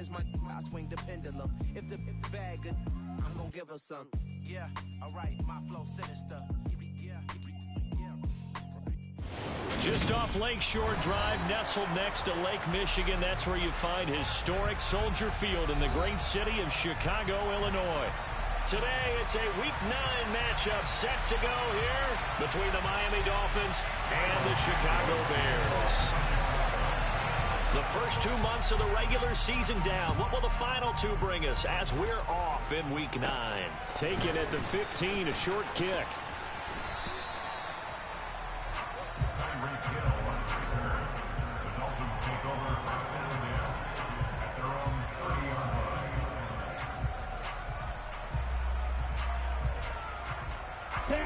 is my I swing the pendulum. If the bag good, I'm gonna give her some. Yeah, alright, my flow sinister. Just off Lakeshore Drive, nestled next to Lake Michigan. That's where you find historic Soldier Field in the great city of Chicago, Illinois. Today, it's a Week 9 matchup set to go here between the Miami Dolphins and the Chicago Bears. The first 2 months of the regular season down. What will the final two bring us as we're off in Week 9? Taken at the 15, a short kick.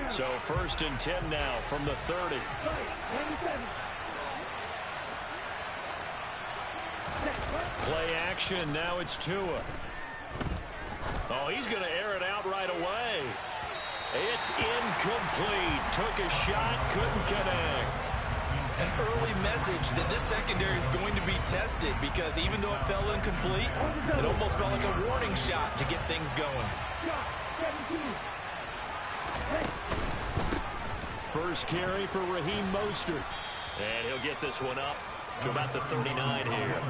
So 1st and 10 now from the 30. Play action. Now it's Tua. Oh, he's going to air it out right away. It's incomplete. Took a shot, couldn't connect. An early message that this secondary is going to be tested because even though it fell incomplete, it almost felt like a warning shot to get things going. First carry for Raheem Mostert. And he'll get this one up to about the 39 here.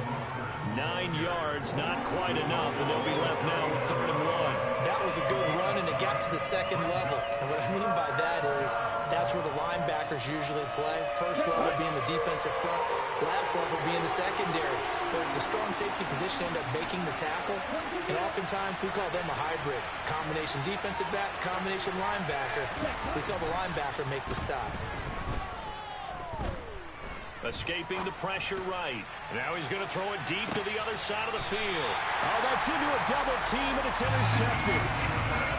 9 yards, not quite enough, and they'll be left now with 3rd and 1. That was a good run, and it got to the second level. And what I mean by that is that's where the linebackers usually play. First level being the defensive front, last level being the secondary. But the strong safety position ended up making the tackle, and oftentimes we call them a hybrid. Combination defensive back, combination linebacker. We saw the linebacker make the stop. Escaping the pressure right. Now he's going to throw it deep to the other side of the field. Oh, that's into a double team, and it's intercepted.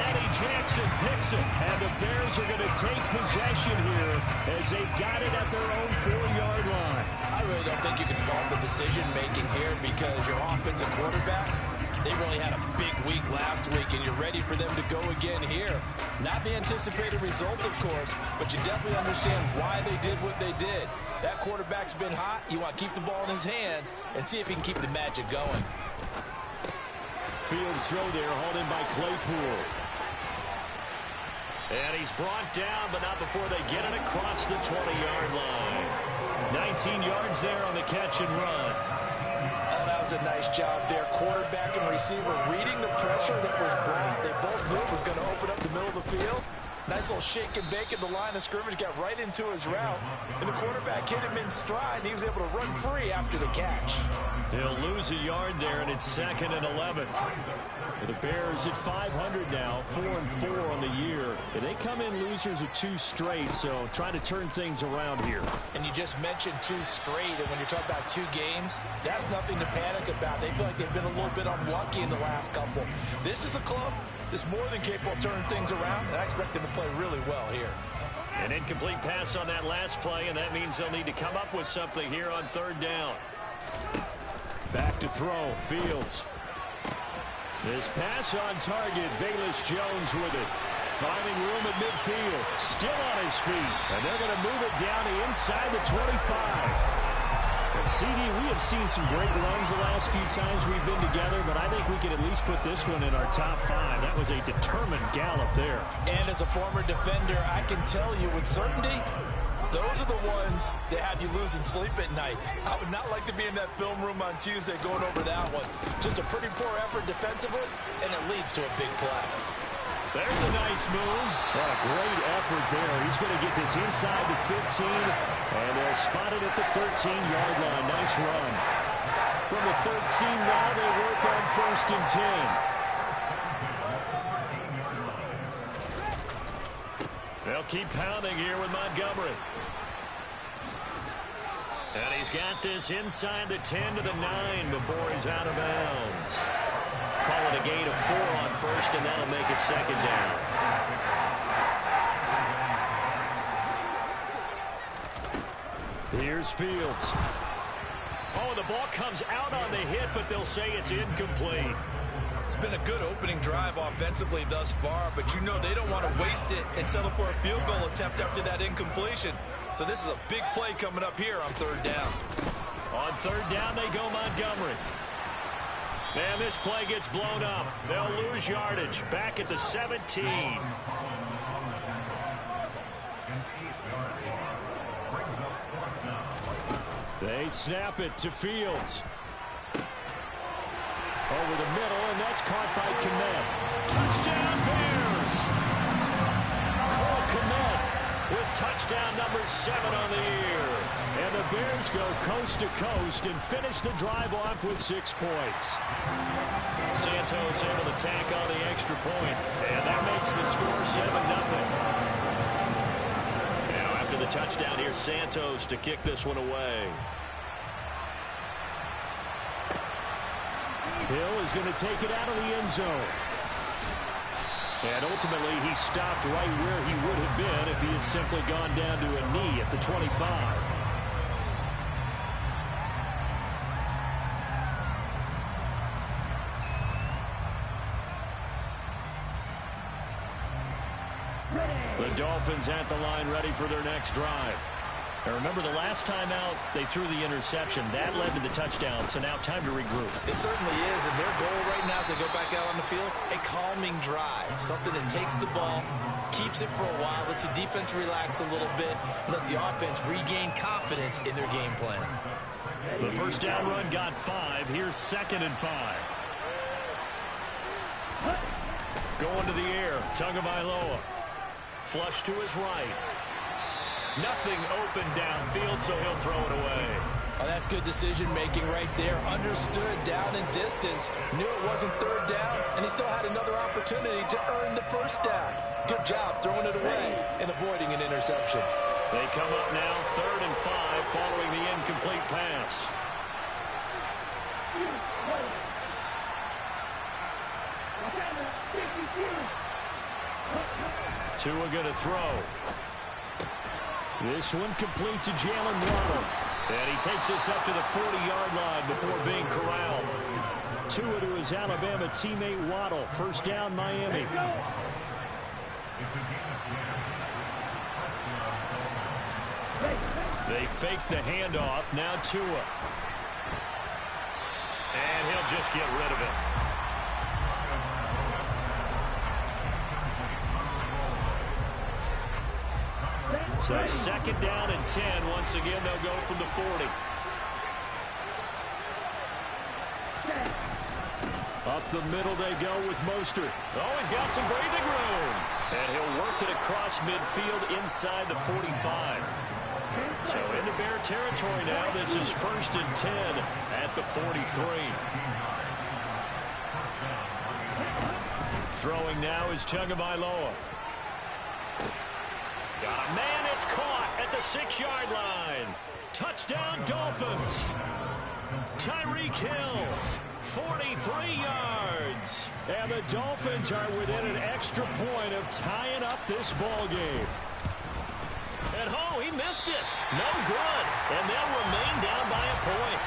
Eddie Jackson picks it, and the Bears are going to take possession here as they've got it at their own 4-yard line. I really don't think you can fault the decision-making here because your offensive quarterback, they really had a big week last week, and you're ready for them to go again here. Not the anticipated result, of course, but you definitely understand why they did what they did. That quarterback's been hot. You want to keep the ball in his hands and see if he can keep the magic going. Fields throw there, hauled in by Claypool. And he's brought down, but not before they get it across the 20-yard line. 19 yards there on the catch and run. Oh, that was a nice job there. Quarterback and receiver reading the pressure that was brought. They both knew it was going to open up the middle of the field. Nice little shake and bake at the line of scrimmage, got right into his route, and the quarterback hit him in stride, and he was able to run free after the catch. They'll lose a yard there, and it's 2nd and 11. The Bears at 500 now, 4-4 on the year. And they come in losers of 2 straight, so trying to turn things around here. And you just mentioned 2 straight, and when you're talking about 2 games, that's nothing to panic about. They feel like they've been a little bit unlucky in the last couple. This is a club that's more than capable of turning things around, and I expect them to play really well here. An incomplete pass on that last play, and that means they'll need to come up with something here on 3rd down. Back to throw, Fields. This pass on target, Velus Jones with it. Finding room at midfield, still on his feet, and they're going to move it down to inside the 25. And CD, we have seen some great runs the last few times we've been together, but I think we can at least put this one in our top 5. That was a determined gallop there. And as a former defender, I can tell you with certainty, those are the ones that have you losing sleep at night. I would not like to be in that film room on Tuesday going over that one. Just a pretty poor effort defensively, and it leads to a big play. There's a nice move. What a great effort there. He's going to get this inside the 15, and they'll spot it at the 13-yard line. Nice run. From the 13 now, they work on 1st and 10. They'll keep pounding here with Montgomery. And he's got this inside the 10 to the 9 before he's out of bounds. Call it a gain of 4 on 1st, and that'll make it 2nd down. Here's Fields. Oh, the ball comes out on the hit, but they'll say it's incomplete. It's been a good opening drive offensively thus far, but you know they don't want to waste it and settle for a field goal attempt after that incompletion. So this is a big play coming up here on 3rd down. On 3rd down, they go Montgomery. And this play gets blown up. They'll lose yardage. Back at the 17. They snap it to Fields. Over the middle, and that's caught by Kmet. Touchdown, Bears! Cole Kmet with touchdown number 7 on the year. And the Bears go coast to coast and finish the drive off with 6 points. Santos able to tack on the extra point, and that makes the score 7-0. Now after the touchdown, here's Santos to kick this one away. Hill is going to take it out of the end zone. And ultimately, he stopped right where he would have been if he had simply gone down to a knee at the 25. The Dolphins at the line ready for their next drive. Now remember, the last time out, they threw the interception. That led to the touchdown, so now time to regroup. It certainly is, and their goal right now as they go back out on the field, a calming drive. Something that takes the ball, keeps it for a while, lets the defense relax a little bit, lets the offense regain confidence in their game plan. The first down run got 5. Here's 2nd and 5. Going to the air, Tagovailoa. Flush to his right. Nothing open downfield, so he'll throw it away. Oh, that's good decision-making right there. Understood down and distance. Knew it wasn't 3rd down, and he still had another opportunity to earn the 1st down. Good job throwing it away and avoiding an interception. They come up now 3rd and 5 following the incomplete pass. Tua going to throw. This one complete to Jalen Waddle. And he takes this up to the 40-yard line before being corralled. Tua to his Alabama teammate Waddle. First down, Miami. They fake the handoff. Now Tua. And he'll just get rid of it. So 2nd down and 10. Once again, they'll go from the 40. Up the middle they go with Mostert. Oh, he's got some breathing room. And he'll work it across midfield inside the 45. So into Bear territory now. This is 1st and 10 at the 43. Throwing now is Tagovailoa. Got a man, it's caught at the 6-yard line. Touchdown, Dolphins. Tyreek Hill, 43 yards. And the Dolphins are within an extra point of tying up this ball game. And oh, he missed it. No good. And they'll remain down by a point.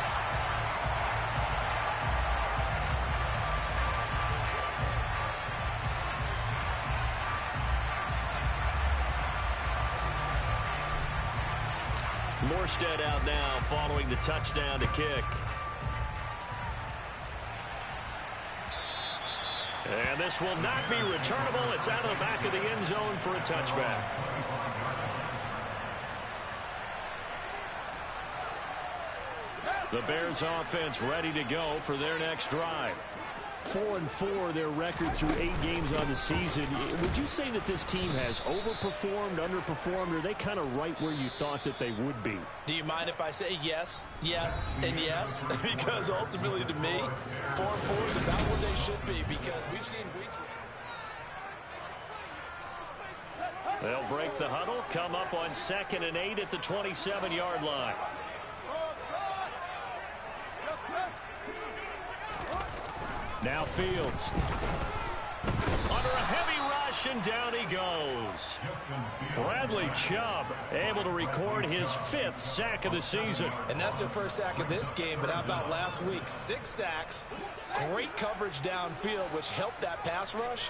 Morstead out now following the touchdown to kick. And this will not be returnable. It's out of the back of the end zone for a touchback. The Bears offense ready to go for their next drive. 4-4 their record through 8 games on the season. Would you say that this team has overperformed, underperformed, or are they kind of right where you thought that they would be? Do you mind if I say yes, yes, and yes? Because ultimately to me, 4-4 is about where they should be, because we've seen weeks where they'll break the huddle, come up on 2nd and 8 at the 27-yard line. Now Fields. Under a heavy rush, and down he goes. Bradley Chubb able to record his 5th sack of the season. And that's their first sack of this game, but how about last week? 6 sacks, great coverage downfield, which helped that pass rush.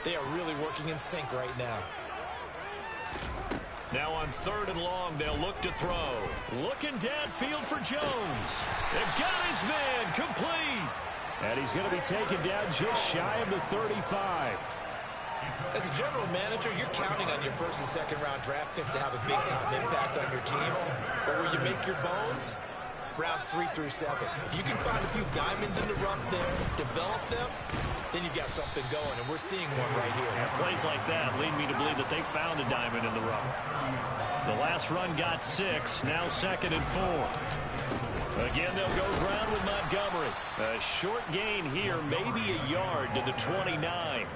They are really working in sync right now. Now on 3rd and long, they'll look to throw. Looking downfield for Jones. They've got his man complete. And he's going to be taken down just shy of the 35. As a general manager, you're counting on your first and second round draft picks to have a big-time impact on your team. But where you make your bones, rounds 3 through 7. If you can find a few diamonds in the rough there, develop them, then you've got something going, and we're seeing one right here. And plays like that lead me to believe that they found a diamond in the rough. The last run got 6, now 2nd and 4. Again, they'll go ground with Montgomery. A short gain here, maybe a yard to the 29.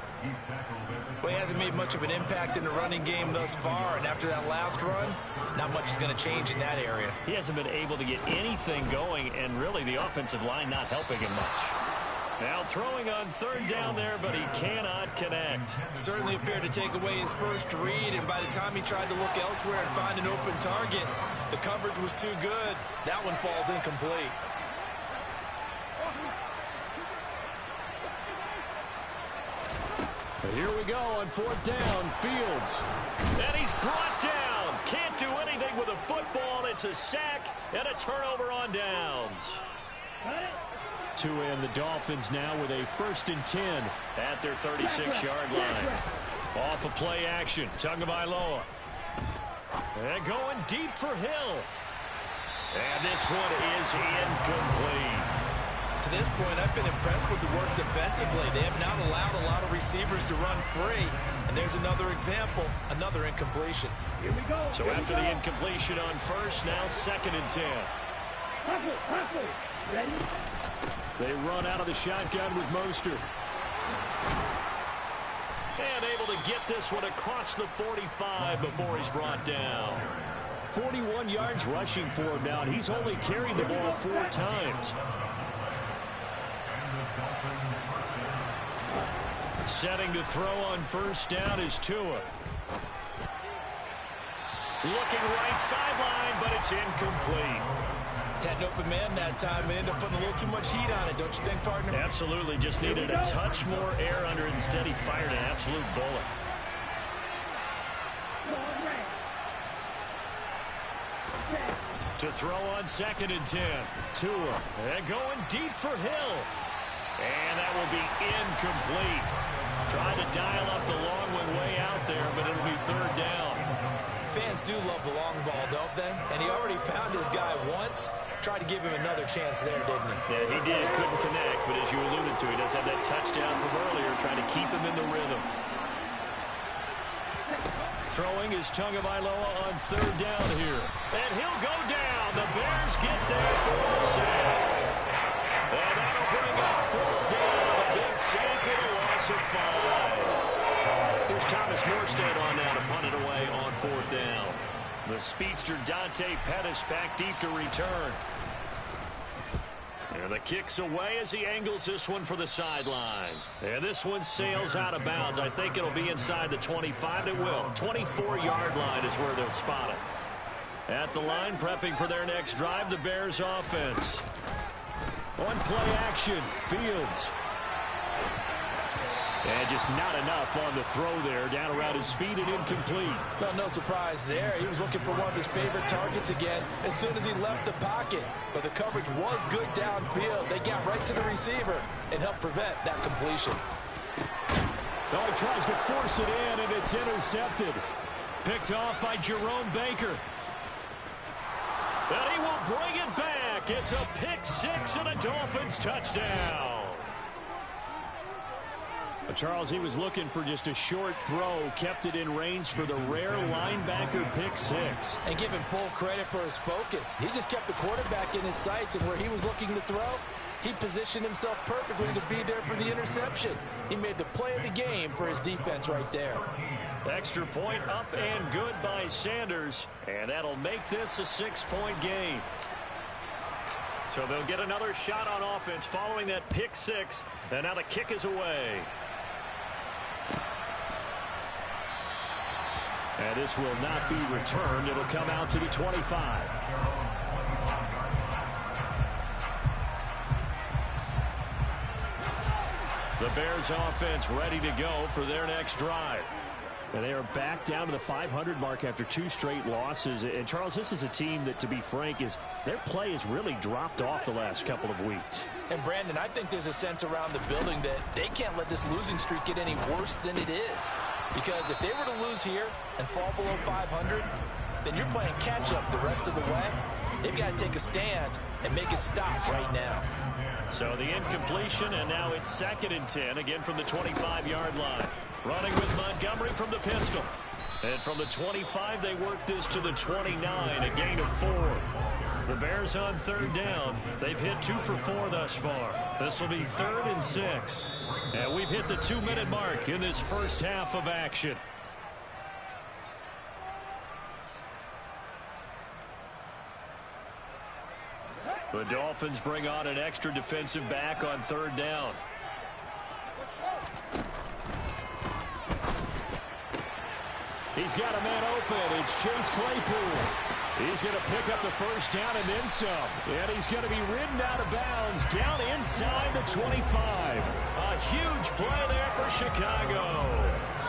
Well, he hasn't made much of an impact in the running game thus far, and after that last run, not much is going to change in that area. He hasn't been able to get anything going, and really the offensive line not helping him much. Now throwing on 3rd down there, but he cannot connect. Certainly appeared to take away his first read, and by the time he tried to look elsewhere and find an open target, the coverage was too good. That one falls incomplete. But here we go on 4th down, Fields. And he's brought down. Can't do anything with a football. It's a sack and a turnover on downs. To end the Dolphins now with a 1st and 10 at their 36-yard line. Off of play action, Tagovailoa. And going deep for Hill. And this one is incomplete. To this point, I've been impressed with the work defensively. They have not allowed a lot of receivers to run free. And there's another example, another incompletion. Here we go. So after the incompletion on 1st, now 2nd and 10. Ready? They run out of the shotgun with Mostert. And able to get this one across the 45 before he's brought down. 41 yards rushing for him now, and he's only carried the ball 4 times. Setting to throw on 1st down is Tua. Looking right sideline, but it's incomplete. Had an open man that time and ended up putting a little too much heat on it, don't you think, partner? Absolutely. Just needed a touch more air under it. Instead, he fired an absolute bullet. To throw on 2nd and 10. Tua. And going deep for Hill. And that will be incomplete. Trying to dial up the long one way out there, but it'll be 3rd down. Fans do love the long ball, don't they? And he already found his guy once. Tried to give him another chance there, didn't he? Yeah, he did. Couldn't connect, but as you alluded to, he does have that touchdown from earlier, trying to keep him in the rhythm. Throwing is Tagovailoa on 3rd down here. And he'll go down. The Bears get there for the sack. And that'll bring up 4th down. A big sack with a loss of 5. Here's Thomas Morstead on now to punt it away on 4th down. The speedster Dante Pettis back deep to return. And the kick's away as he angles this one for the sideline. And this one sails out of bounds. I think it'll be inside the 25. It will. 24-yard line is where they'll spot it. At the line, prepping for their next drive, the Bears offense. On play action, Fields. And just not enough on the throw there. Down around his feet and incomplete. Well, no surprise there. He was looking for one of his favorite targets again as soon as he left the pocket. But the coverage was good downfield. They got right to the receiver and helped prevent that completion. Oh, he tries to force it in, and it's intercepted. Picked off by Jerome Baker. And he will bring it back. It's a pick 6 and a Dolphins touchdown. Charles, he was looking for just a short throw, kept it in range for the rare linebacker pick 6. And give him full credit for his focus. He just kept the quarterback in his sights, and where he was looking to throw, he positioned himself perfectly to be there for the interception. He made the play of the game for his defense right there. Extra point up and good by Sanders, and that'll make this a 6-point game. So they'll get another shot on offense following that pick 6, and now the kick is away. And this will not be returned. It'll come out to the 25. The Bears offense ready to go for their next drive. And they are back down to the 500 mark after 2 straight losses. And, Charles, this is a team that, to be frank, their play has really dropped off the last couple of weeks. And, Brandon, I think there's a sense around the building that they can't let this losing streak get any worse than it is. Because if they were to lose here and fall below 500, then you're playing catch-up the rest of the way. They've got to take a stand and make it stop right now. So the incompletion, and now it's 2nd and 10, again from the 25-yard line. Running with Montgomery from the pistol. And from the 25, they work this to the 29, a gain of 4. The Bears on 3rd down. They've hit 2 for 4 thus far. This will be 3rd and 6. And we've hit the 2-minute mark in this first half of action. The Dolphins bring on an extra defensive back on 3rd down. He's got a man open. It's Chase Claypool. He's going to pick up the first down and then some. And he's going to be ridden out of bounds down inside the 25. A huge play there for Chicago.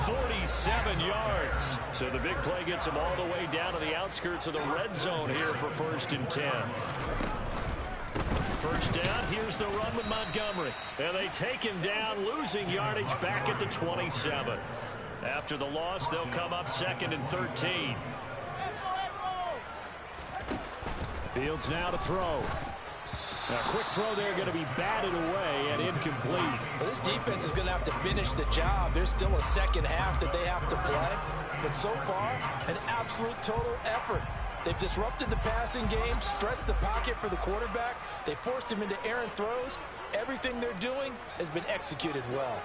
47 yards. So the big play gets him all the way down to the outskirts of the red zone here for 1st and 10. First down, here's the run with Montgomery. And they take him down, losing yardage back at the 27. After the loss, they'll come up 2nd and 13. Fields now to throw. A quick throw there, going to be batted away and incomplete. Well, this defense is going to have to finish the job. There's still a second half that they have to play. But so far, an absolute total effort. They've disrupted the passing game, stressed the pocket for the quarterback. They forced him into errant throws. Everything they're doing has been executed well.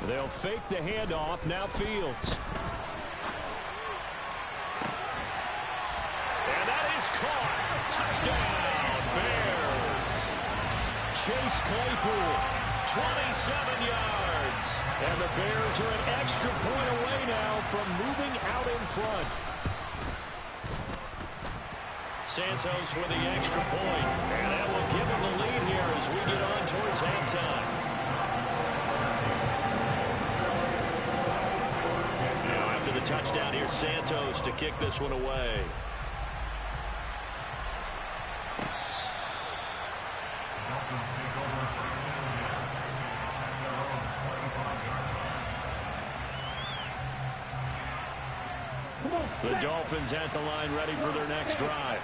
They'll fake the handoff. Now Fields. And that is caught. Touchdown, Bears. Chase Claypool, 27 yards. And the Bears are an extra point away now from moving out in front. Santos with the extra point. And that will give him the lead here as we get on towards halftime. The touchdown here, Santos to kick this one away. The Dolphins at the line ready for their next drive.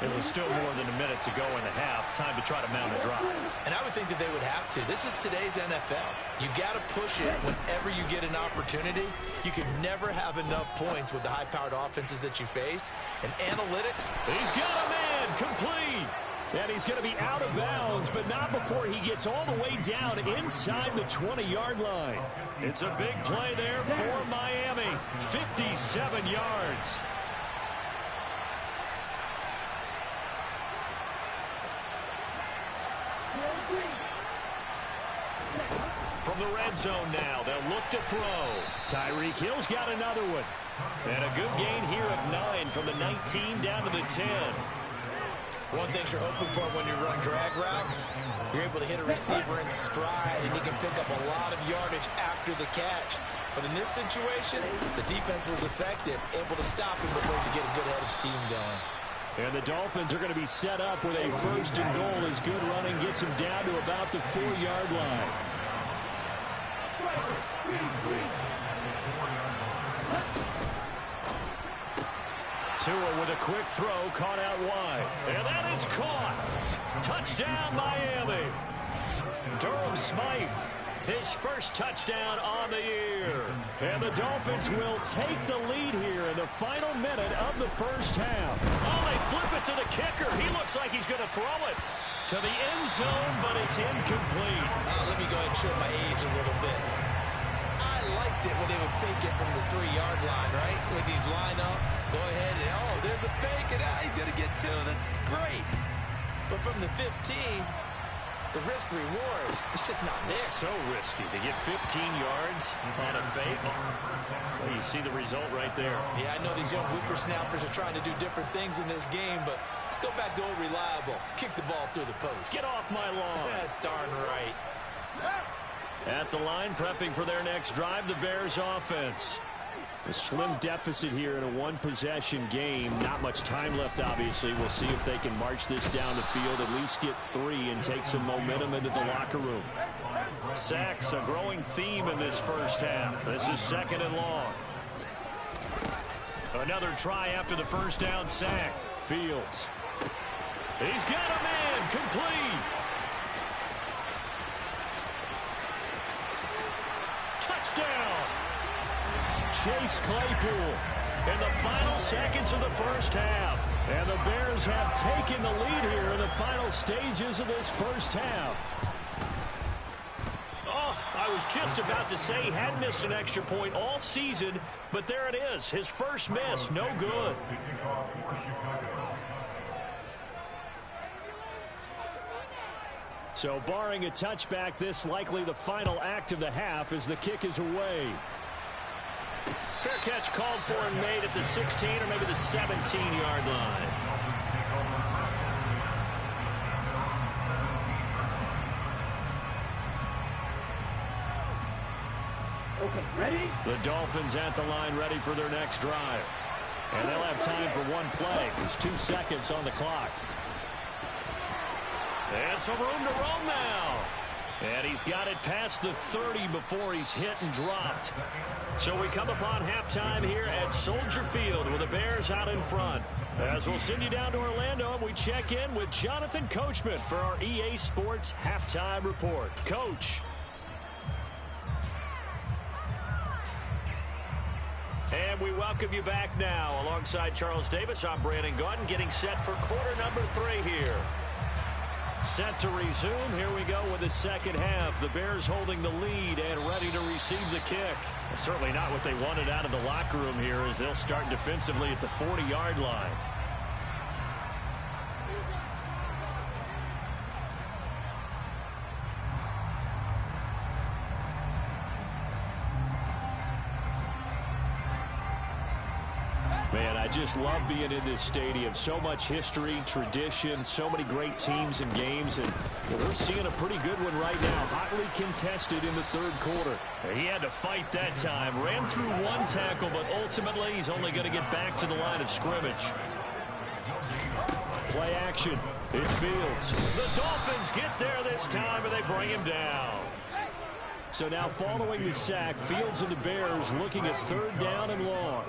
It was still more than a minute to go in the half. Time to try to mount a drive. And I would think that they would have to. This is today's NFL. You got to push it whenever you get an opportunity. You can never have enough points with the high-powered offenses that you face. And analytics. He's got a man complete. And he's going to be out of bounds, but not before he gets all the way down inside the 20-yard line. It's a big play there for Miami. 57 yards. From the red zone now, they'll look to throw. Tyreek Hill's got another one. And a good gain here of 9 from the 19 down to the 10. One thing you're hoping for when you run drag routes, you're able to hit a receiver in stride, and he can pick up a lot of yardage after the catch. But in this situation, the defense was effective, able to stop him before you get a good head of steam going. And the Dolphins are going to be set up with a 1st and goal as good running gets him down to about the 4-yard line. Tua with a quick throw, caught out wide. And that is caught. Touchdown, Miami. Durham Smythe, his first touchdown on the year. And the Dolphins will take the lead here in the final minute of the first half. Oh, they flip it to the kicker. He looks like he's going to throw it to the end zone, but it's incomplete. Let me go ahead and show my age a little bit. I liked it when they would fake it from the 3-yard line, right? When he'd line up, go ahead and, oh, there's a fake, and he's going to get 2. That's great. But from the 15, the risk-reward is just not there. So risky to get 15 yards on a fake. Well, you see the result right there. Yeah, I know these young whippersnappers are trying to do different things in this game, but let's go back to old reliable. Kick the ball through the post. Get off my lawn. That's darn right. At the line, prepping for their next drive, the Bears offense. A slim deficit here in a one-possession game. Not much time left, obviously. We'll see if they can march this down the field, at least get 3, and take some momentum into the locker room. Sacks, a growing theme in this first half. This is 2nd and long. Another try after the first down sack. Fields. He's got a man. Complete. Touchdown. Chase Claypool in the final seconds of the first half. And the Bears have taken the lead here in the final stages of this first half. Oh, I was just about to say he hadn't missed an extra point all season, but there it is. His first miss, no good. So barring a touchback, this likely the final act of the half as the kick is away. Fair catch called for and made at the 16 or maybe the 17-yard line. Okay, ready? The Dolphins at the line ready for their next drive. And they'll have time for one play. There's 2 seconds on the clock. And some room to roam now. And he's got it past the 30 before he's hit and dropped. So we come upon halftime here at Soldier Field with the Bears out in front. As we'll send you down to Orlando, and we check in with Jonathan Coachman for our EA Sports Halftime Report. Coach. And we welcome you back now. Alongside Charles Davis, I'm Brandon Gaudin, getting set for quarter number 3 here. Set to resume. Here we go with the second half. The Bears holding the lead and ready to receive the kick. Well, certainly not what they wanted out of the locker room here as they'll start defensively at the 40-yard line. Man, I just love being in this stadium. So much history, tradition, so many great teams and games, and we're seeing a pretty good one right now. Hotly contested in the third quarter. He had to fight that time. Ran through one tackle, but ultimately he's only going to get back to the line of scrimmage. Play action. It's Fields. The Dolphins get there this time, and they bring him down. So now following the sack, Fields and the Bears looking at 3rd down and long.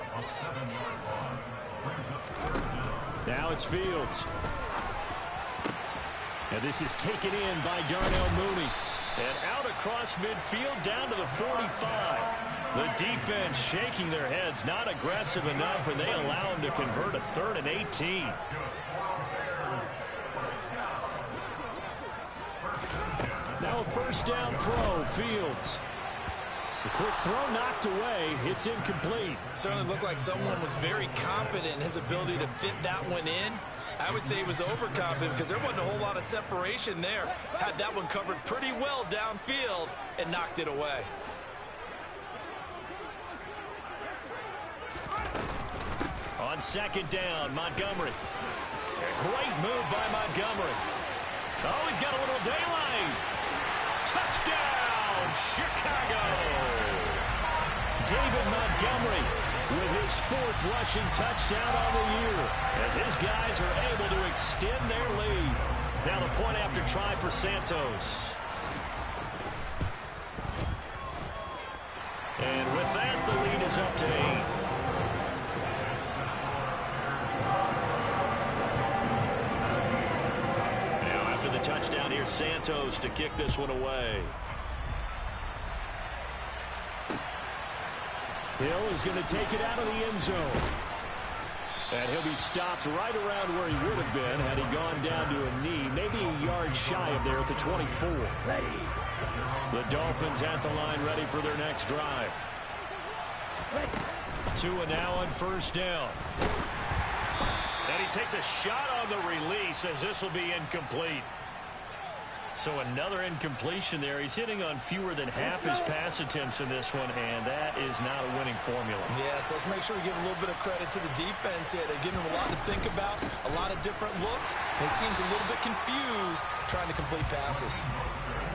Now it's Fields. And this is taken in by Darnell Mooney. And out across midfield down to the 45. The defense shaking their heads, not aggressive enough, and they allow him to convert a 3rd and 18. Now a first down throw, Fields. The quick throw knocked away. It's incomplete. Certainly looked like someone was very confident in his ability to fit that one in. I would say he was overconfident because there wasn't a whole lot of separation there. Had that one covered pretty well downfield and knocked it away. On 2nd down, Montgomery. A great move by Montgomery. Oh, he's got a little daylight. Touchdown, Chicago. David Montgomery with his 4th rushing touchdown on the year as his guys are able to extend their lead. Now the point after try for Santos. And with that, the lead is up to 8. Touchdown here, Santos to kick this one away. Hill is going to take it out of the end zone. And he'll be stopped right around where he would have been had he gone down to a knee, maybe a yard shy of there at the 24. Ready. The Dolphins at the line ready for their next drive. Ready. 2 and now on 1st down. And he takes a shot on the release as this will be incomplete. So another incompletion there. He's hitting on fewer than half his pass attempts in this one, and that is not a winning formula. Yes, let's make sure we give a little bit of credit to the defense here. They're giving him a lot to think about, a lot of different looks. And he seems a little bit confused trying to complete passes.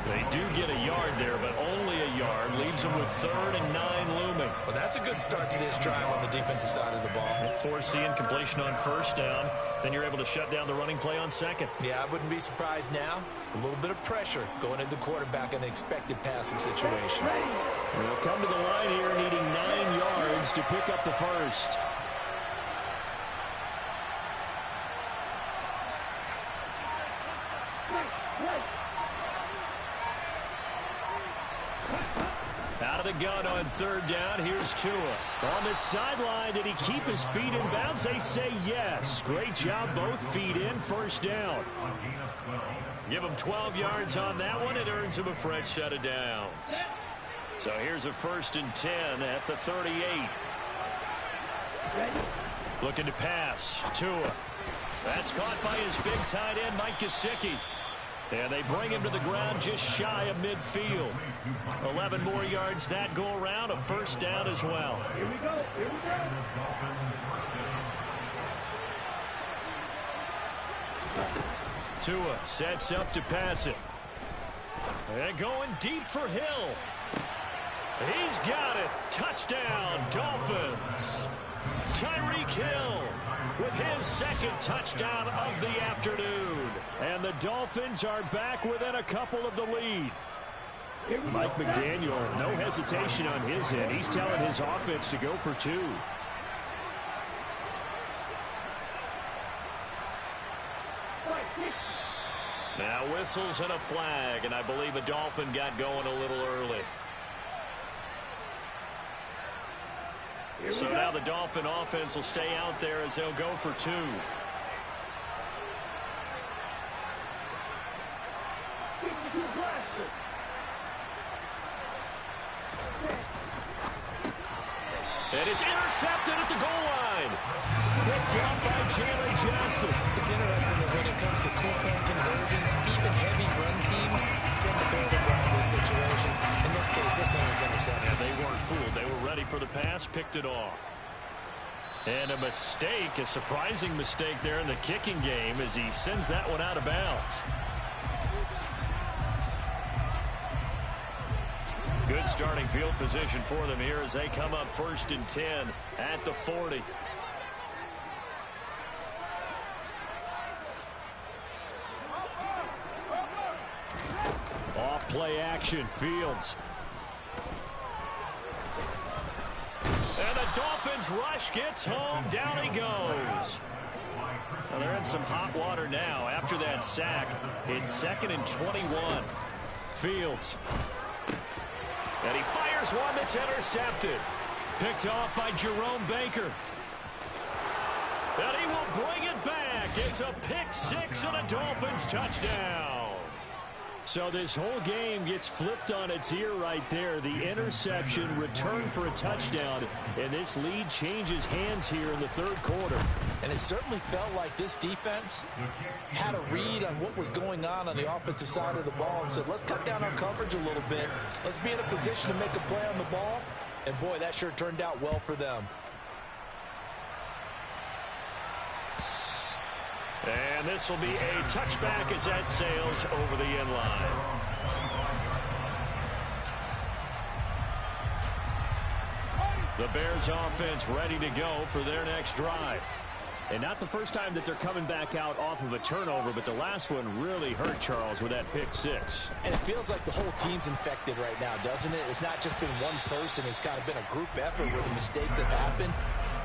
They do get a yard there, but only a yard. Leaves them with 3rd and 9 looming. Well, that's a good start to this drive on the defensive side of the ball. Force the incompletion on 1st down. Then you're able to shut down the running play on 2nd. Yeah, I wouldn't be surprised now. A little bit of pressure going into the quarterback in an expected passing situation. They'll come to the line here needing 9 yards to pick up the first. Out of the gun on 3rd down. Here's Tua. On the sideline, did he keep his feet in bounds? They say yes. Great job, both feet in. 1st down. Give him 12 yards on that one. It earns him a fresh set of downs. So here's a 1st and 10 at the 38. Looking to pass. Tua. That's caught by his big tight end, Mike Gesicki. And they bring him to the ground just shy of midfield. 11 more yards that go around. A 1st down as well. Here we go. Here we go. Tua sets up to pass it. And going deep for Hill. He's got it. Touchdown, Dolphins. Tyreek Hill with his 2nd touchdown of the afternoon. And the Dolphins are back within a couple of the lead. Mike McDaniel, no hesitation on his end. He's telling his offense to go for 2. Now whistles and a flag, and I believe a Dolphin got going a little early. So now the Dolphin offense will stay out there as they'll go for 2. And it's intercepted at the goal line. Picked up by Jalen Johnson. It's interesting that when it comes to 2-point conversions, even heavy run teams tend to throw the ball in these situations. In this case, this one was intercepted. And they weren't fooled. They were ready for the pass, picked it off. And a mistake, a surprising mistake there in the kicking game as he sends that one out of bounds. Good starting field position for them here as they come up 1st and 10 at the 40. Off play action, Fields. And the Dolphins rush gets home. Down he goes. Well, they're in some hot water now. After that sack, it's 2nd and 21. Fields. And he fires one that's intercepted. Picked off by Jerome Baker. And he will bring it back. It's a pick 6 and a Dolphins touchdown. So this whole game gets flipped on its ear right there. The interception, return for a touchdown, and this lead changes hands here in the 3rd quarter. And it certainly felt like this defense had a read on what was going on the offensive side of the ball and said, let's cut down our coverage a little bit. Let's be in a position to make a play on the ball. And, boy, that sure turned out well for them. And this will be a touchback as that sails over the end line. The Bears offense ready to go for their next drive. And not the first time that they're coming back out off of a turnover, but the last one really hurt Charles with that pick 6. And it feels like the whole team's infected right now, doesn't it? It's not just been one person. It's kind of been a group effort where the mistakes have happened.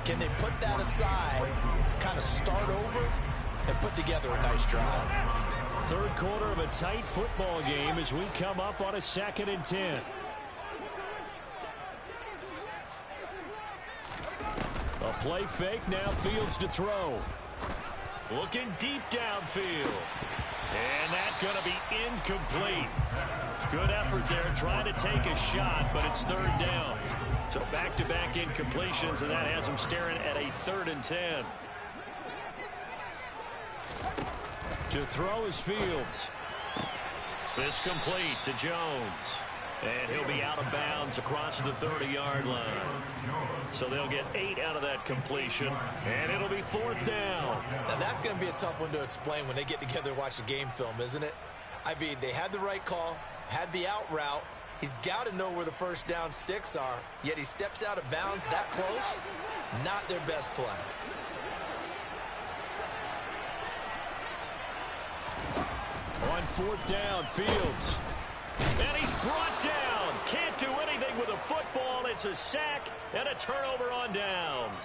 Can they put that aside, kind of start over, and put together a nice drive? 3rd quarter of a tight football game as we come up on a 2nd and 10. A play fake, now Fields to throw. Looking deep downfield. And that's going to be incomplete. Good effort there trying to take a shot, but it's 3rd down. So back-to-back incompletions, and that has them staring at a 3rd and 10. To throw is Fields. This complete to Jones. And he'll be out of bounds across the 30-yard line. So they'll get 8 out of that completion, and it'll be 4th down. Now that's going to be a tough one to explain when they get together and watch the game film, isn't it? I mean, they had the right call, had the out route. He's got to know where the first down sticks are, yet he steps out of bounds that close. Not their best play. On 4th down, Fields. And he's brought down. Can't do anything with a football. It's a sack and a turnover on downs.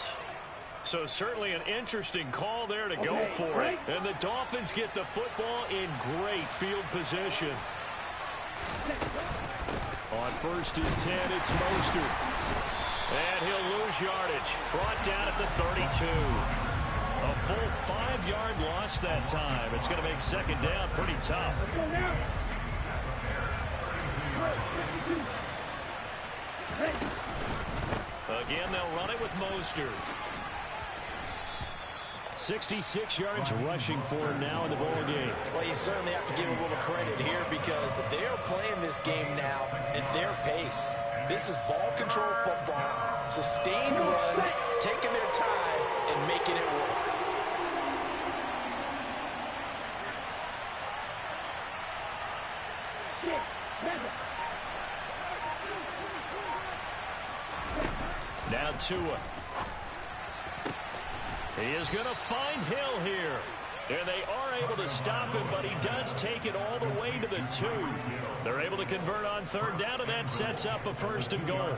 So certainly an interesting call there to go for it. And the Dolphins get the football in great field position. On 1st and 10, it's Mostert. And he'll lose yardage. Brought down at the 32. A full 5-yard loss that time. It's going to make 2nd down pretty tough. Again, they'll run it with Mostert. 66 yards rushing for him now in the ball game. Well, you certainly have to give a little credit here because they're playing this game now at their pace. This is ball control football, sustained runs, taking their time and making it work. Now Tua. He is going to find Hill here. And they are able to stop him, but he does take it all the way to the 2. They're able to convert on 3rd down, and that sets up a 1st and goal.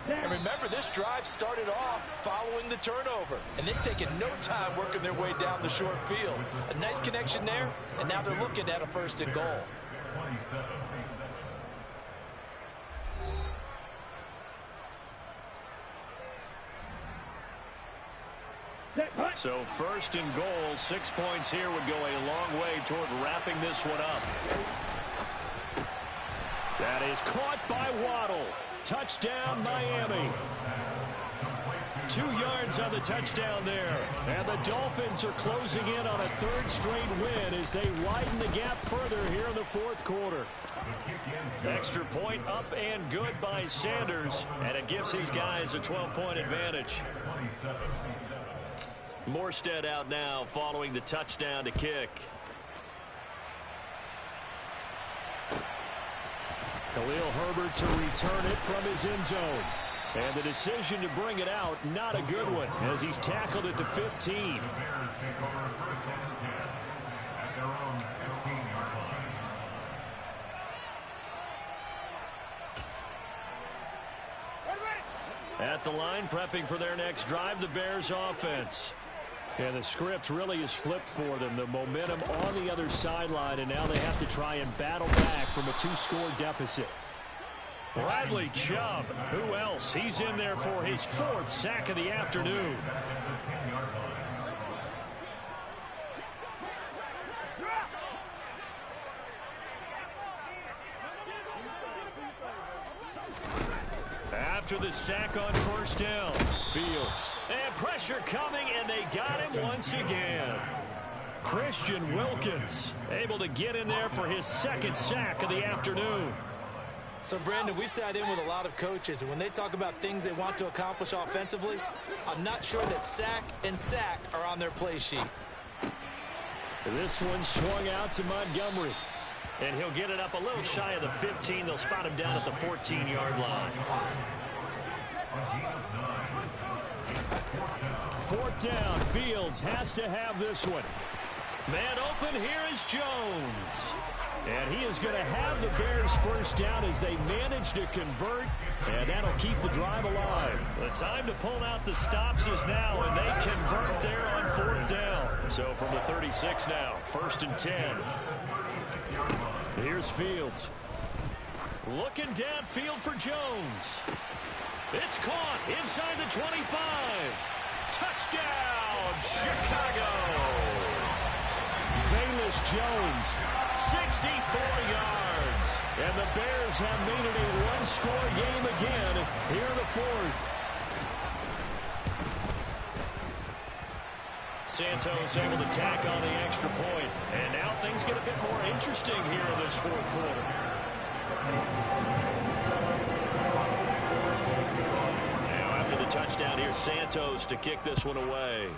And remember, this drive started off following the turnover. And they've taken no time working their way down the short field. A nice connection there, and now they're looking at a 1st and goal. So 1st and goal, 6 points here would go a long way toward wrapping this one up. That is caught by Waddle. Touchdown, Miami. 2 yards on the touchdown there. And the Dolphins are closing in on a 3rd straight win as they widen the gap further here in the 4th quarter. Extra point up and good by Sanders, and it gives these guys a 12-point advantage. Morstead out now following the touchdown to kick. Khalil Herbert to return it from his end zone. And the decision to bring it out, not a good one, as he's tackled at the 15. At the line, prepping for their next drive, the Bears offense. And the script really is flipped for them. The momentum on the other sideline, and now they have to try and battle back from a 2-score deficit. Bradley Chubb, who else? He's in there for his 4th sack of the afternoon. After the sack on 1st down, Fields. And pressure coming, and they got him once again. Christian Wilkins able to get in there for his 2nd sack of the afternoon. So, Brandon, we've sat in with a lot of coaches, and when they talk about things they want to accomplish offensively, I'm not sure that sack and sack are on their play sheet. This one swung out to Montgomery. And he'll get it up a little shy of the 15. They'll spot him down at the 14-yard line. 4th down. Fields has to have this one. Man open, here is Jones. And he is going to have the Bears 1st down as they manage to convert. And that'll keep the drive alive. The time to pull out the stops is now, and they convert there on 4th down. So from the 36 now, 1st and 10. Here's Fields. Looking downfield for Jones. It's caught inside the 25. Touchdown, Chicago. Velus Jones, 64 yards. And the Bears have made it a 1-score game again here in the 4th. Santos able to tack on the extra point. And now things get a bit more interesting here in this fourth quarter. Now after the touchdown, here's Santos to kick this one away.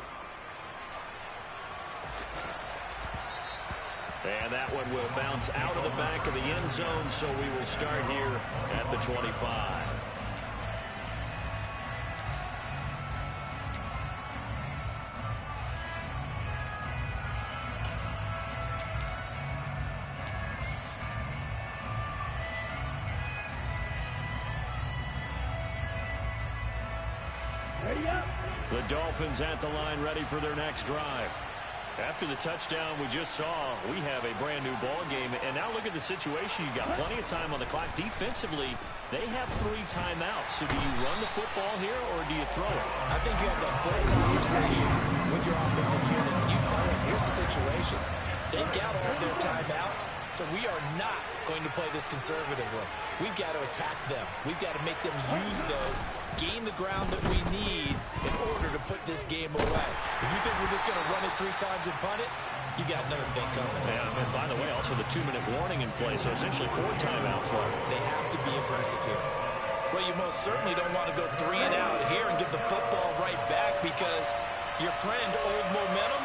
And that one will bounce out of the back of the end zone, so we will start here at the 25. The Dolphins at the line, ready for their next drive. After the touchdown we just saw, we have a brand new ball game. And now look at the situation. You've got plenty of time on the clock. Defensively, they have 3 timeouts. So do you run the football here or do you throw it? I think you have that full conversation with your offensive unit. And you tell them, here's the situation. They've got all their timeouts, so we are not going to play this conservatively. We've got to attack them. We've got to make them use those, gain the ground that we need in order to put this game away. If you think we're just going to run it 3 times and punt it, you got another thing coming. Yeah, and by the way, also the 2-minute warning in play, so essentially 4 timeouts left. They have to be aggressive here. Well, you most certainly don't want to go 3 and out here and give the football right back because your friend, Old Momentum,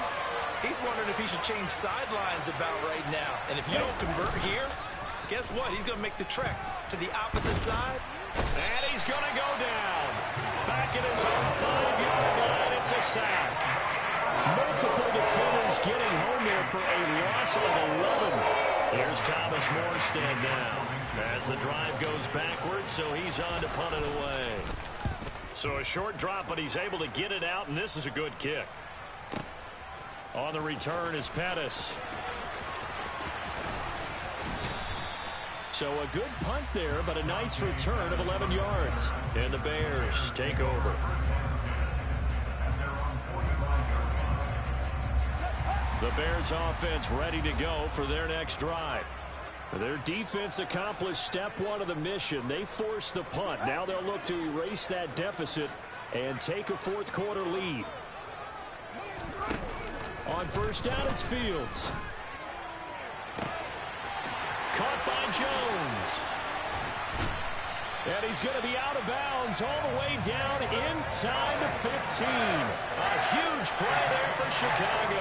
he's wondering if he should change sidelines about right now. And if you don't convert here, guess what? He's going to make the trek to the opposite side. And he's going to go down. Back at his own 5-yard line. It's a sack. Multiple defenders getting home here for a loss of 11. Here's Thomas Morstead now. As the drive goes backwards, so he's on to punt it away. So a short drop, but he's able to get it out, and this is a good kick. On the return is Pettis. So a good punt there, but a nice return of 11 yards. And the Bears take over. The Bears offense ready to go for their next drive. Their defense accomplished step 1 of the mission. They forced the punt. Now they'll look to erase that deficit and take a fourth quarter lead. On first down, it's Fields. Caught by Jones. And he's going to be out of bounds all the way down inside the 15. A huge play there for Chicago.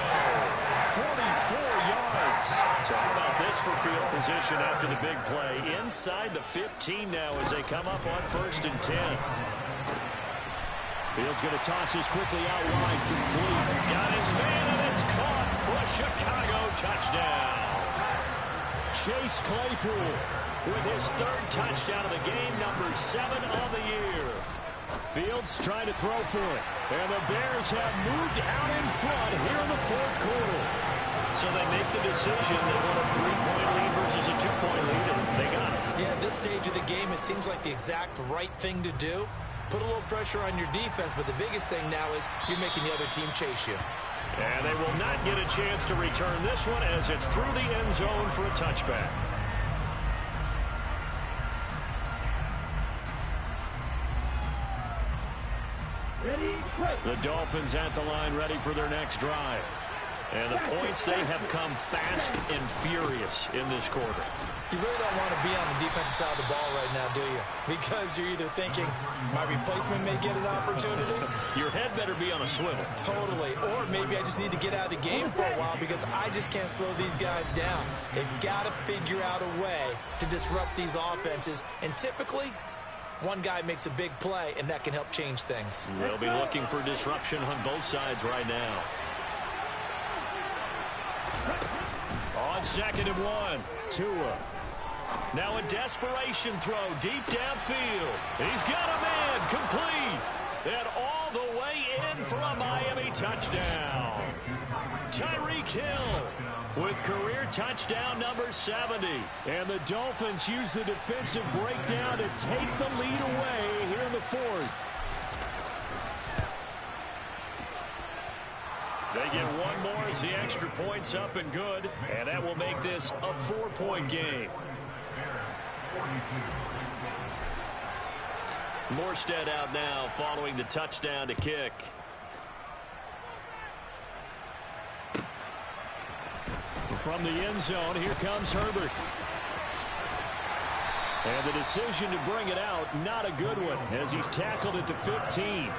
44 yards. So how about this for field position after the big play? Inside the 15 now as they come up on first and 10. Fields going to toss this quickly out wide, complete. Got his man, and it's caught for a Chicago touchdown. Chase Claypool with his 3rd touchdown of the game, number 7 of the year. Fields trying to throw for it. And the Bears have moved out in front here in the fourth quarter. So they make the decision. They want a 3-point lead versus a 2-point lead, and they got it. Yeah, at this stage of the game, it seems like the exact right thing to do. Put a little pressure on your defense, but the biggest thing now is you're making the other team chase you. And they will not get a chance to return this one as it's through the end zone for a touchback. The Dolphins at the line ready for their next drive. And the points, they have come fast and furious in this quarter. You really don't want to be on the defensive side of the ball right now, do you? Because you're either thinking, my replacement may get an opportunity. Your head better be on a swivel. Totally. Or maybe I just need to get out of the game for a while because I just can't slow these guys down. They've got to figure out a way to disrupt these offenses. And typically, one guy makes a big play, and that can help change things. They'll be looking for disruption on both sides right now. On 2nd and 1, Tua. Now a desperation throw deep downfield. He's got a man complete. And all the way in for a Miami touchdown. Tyreek Hill with career touchdown number 70. And the Dolphins use the defensive breakdown to take the lead away here in the fourth. They get one more as the extra point's up and good. And that will make this a 4-point game. Morstead out now following the touchdown to kick. from the end zone. Here comes Herbert. And the decision to bring it out, not a good one, as he's tackled at the 15.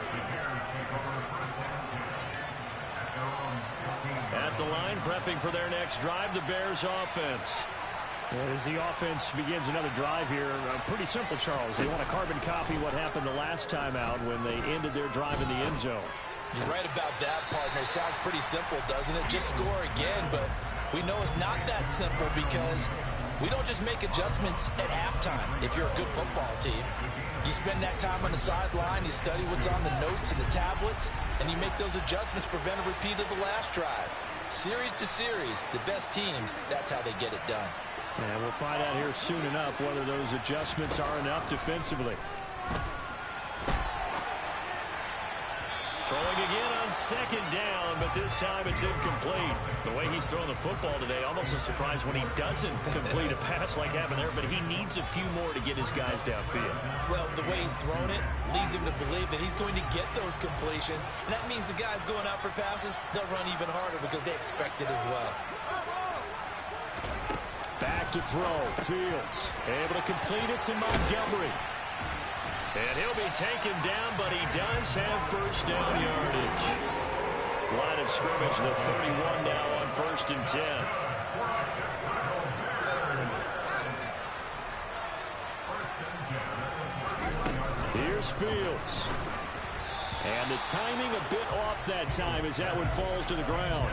At the line, prepping for their next drive, the Bears offense. And as the offense begins another drive here, pretty simple, Charles. They want to carbon copy what happened the last time out when they ended their drive in the end zone. You're right about that, partner. Sounds pretty simple, doesn't it? Just score again, but we know it's not that simple because we don't just make adjustments at halftime if you're a good football team. You spend that time on the sideline, you study what's on the notes and the tablets, and you make those adjustments, prevent a repeat of the last drive. Series to series, the best teams, that's how they get it done. And we'll find out here soon enough whether those adjustments are enough defensively. Throwing again on second down, but this time it's incomplete. The way he's throwing the football today, almost a surprise when he doesn't complete a pass like happened there, but he needs a few more to get his guys downfield. Well, the way he's thrown it leads him to believe that he's going to get those completions, and that means the guys going out for passes, they'll run even harder because they expect it as well. Back to throw, Fields, able to complete it to Montgomery. And he'll be taken down, but he does have first down yardage. Line of scrimmage, the 31 now on 1st and 10. Here's Fields. And the timing a bit off that time as that one falls to the ground.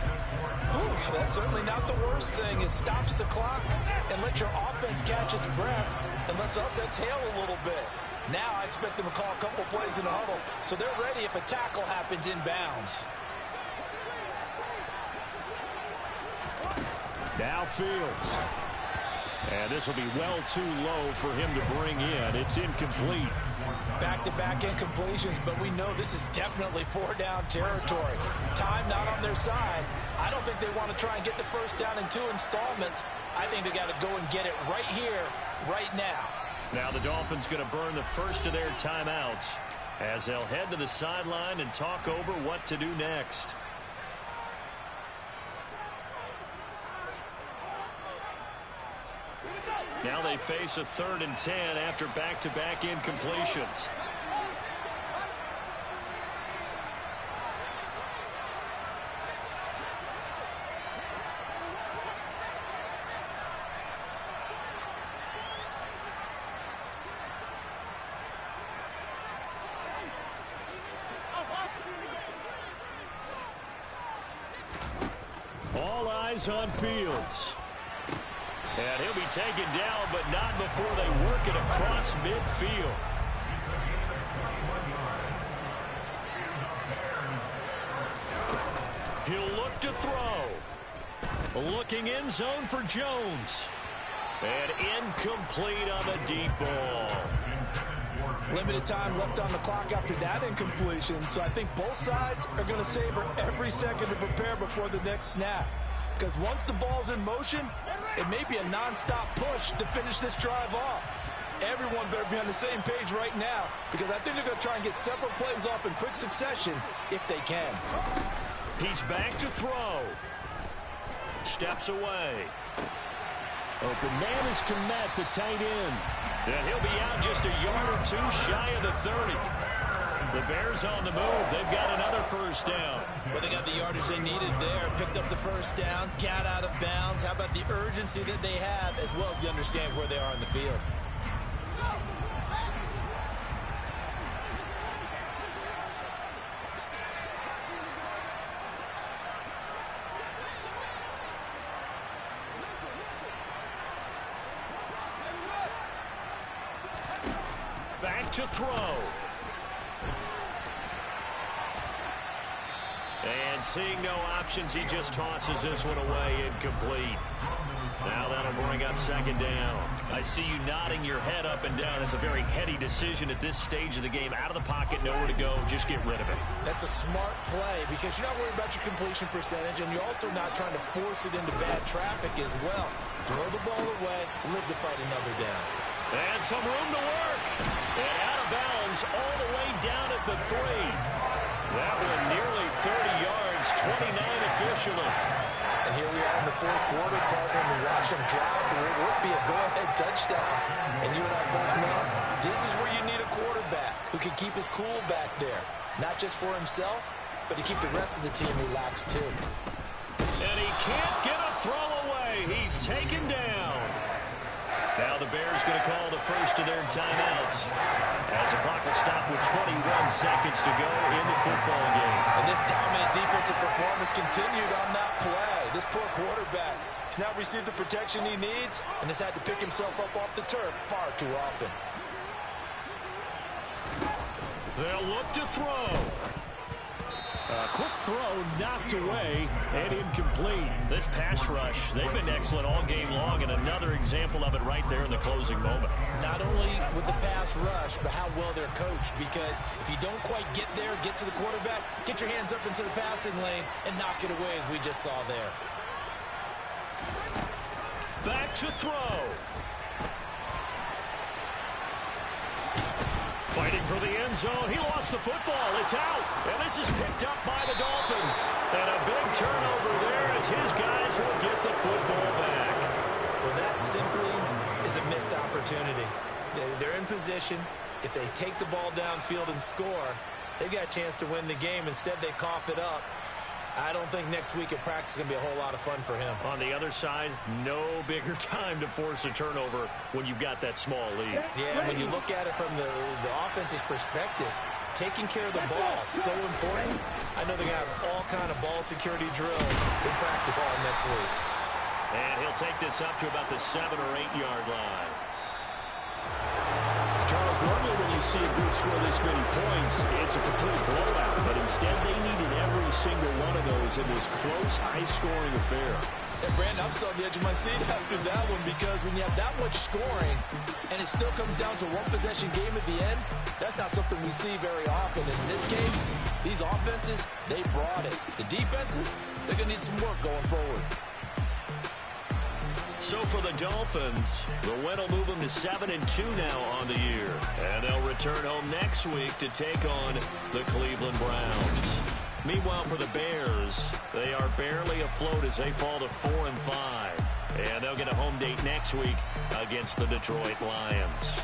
Ooh, that's certainly not the worst thing. It stops the clock and lets your offense catch its breath and lets us exhale a little bit. Now I expect them to call a couple plays in the huddle, so they're ready if a tackle happens inbounds. Now Fields. And this will be well too low for him to bring in. It's incomplete. Back-to-back incompletions, but we know this is definitely 4-down territory. Time not on their side. I don't think they want to try and get the first down in 2 installments. I think they got to go and get it right here, right now. Now the Dolphins going to burn the first of their timeouts as they'll head to the sideline and talk over what to do next. Now they face a 3rd and 10 after back-to-back incompletions. All eyes on Fields. And he'll be taken down, but not before they work it across midfield. He'll look to throw. Looking in zone for Jones. And incomplete on the deep ball. Limited time left on the clock after that incompletion, so I think both sides are going to savor every second to prepare before the next snap. Because once the ball's in motion, it may be a non-stop push to finish this drive off. Everyone better be on the same page right now, because I think they're going to try and get several plays off in quick succession if they can. He's back to throw. Steps away. Open man is Komet, the tight end. And he'll be out just a yard or two shy of the 30. The Bears on the move. They've got another first down. Well, they got the yardage they needed there. Picked up the first down, got out of bounds. How about the urgency that they have, as well as the understand where they are in the field? Back to throw. And seeing no options, he just tosses this one away, incomplete. Now that'll bring up 2nd down. I see you nodding your head up and down. It's a very heady decision at this stage of the game. Out of the pocket, nowhere to go. Just get rid of it. That's a smart play because you're not worried about your completion percentage, and you're also not trying to force it into bad traffic as well. Throw the ball away, live to fight another down. And some room to work. And out of bounds all the way down at the 3. That one nearly 30 yards, 29 officially. And here we are in the fourth quarter, partner, and we watch them drive for what would be a go-ahead touchdown. And you and I both know this is where you need a quarterback who can keep his cool back there. Not just for himself, but to keep the rest of the team relaxed too. And he can't get a throw away. He's taken down. Now the Bears going to call the first of their timeouts as the clock will stop with 21 seconds to go in the football game. And this dominant defensive performance continued on that play. This poor quarterback has not received the protection he needs and has had to pick himself up off the turf far too often. They'll look to throw. A quick throw knocked away and incomplete. This pass rush, they've been excellent all game long, and another example of it right there in the closing moment. Not only with the pass rush, but how well they're coached, because if you don't quite get there, get to the quarterback, get your hands up into the passing lane and knock it away as we just saw there. Back to throw. Fighting for the end zone. He lost the football. It's out. And this is picked up by the Dolphins. And a big turnover there as his guys will get the football back. Well, that simply is a missed opportunity. They're in position. If they take the ball downfield and score, they got a chance to win the game. Instead, they cough it up. I don't think next week at practice is going to be a whole lot of fun for him. On the other side, no bigger time to force a turnover when you've got that small lead. Yeah, when you look at it from the offense's perspective, taking care of the ball is so important. I know they're going to have all kind of ball security drills in practice all next week. And he'll take this up to about the 7 or 8 yard line. Charles, normally when you see a group score this many points, it's a complete blowout. But instead, they needed every single one of those in this close, high-scoring affair. And Brandon, I'm still on the edge of my seat after that one, because when you have that much scoring and it still comes down to one-possession game at the end, that's not something we see very often. In this case, these offenses, they brought it. The defenses, they're going to need some work going forward. So for the Dolphins, the win will move them to 7-2 now on the year. And they'll return home next week to take on the Cleveland Browns. Meanwhile, for the Bears, they are barely afloat as they fall to 4-5. And they'll get a home date next week against the Detroit Lions.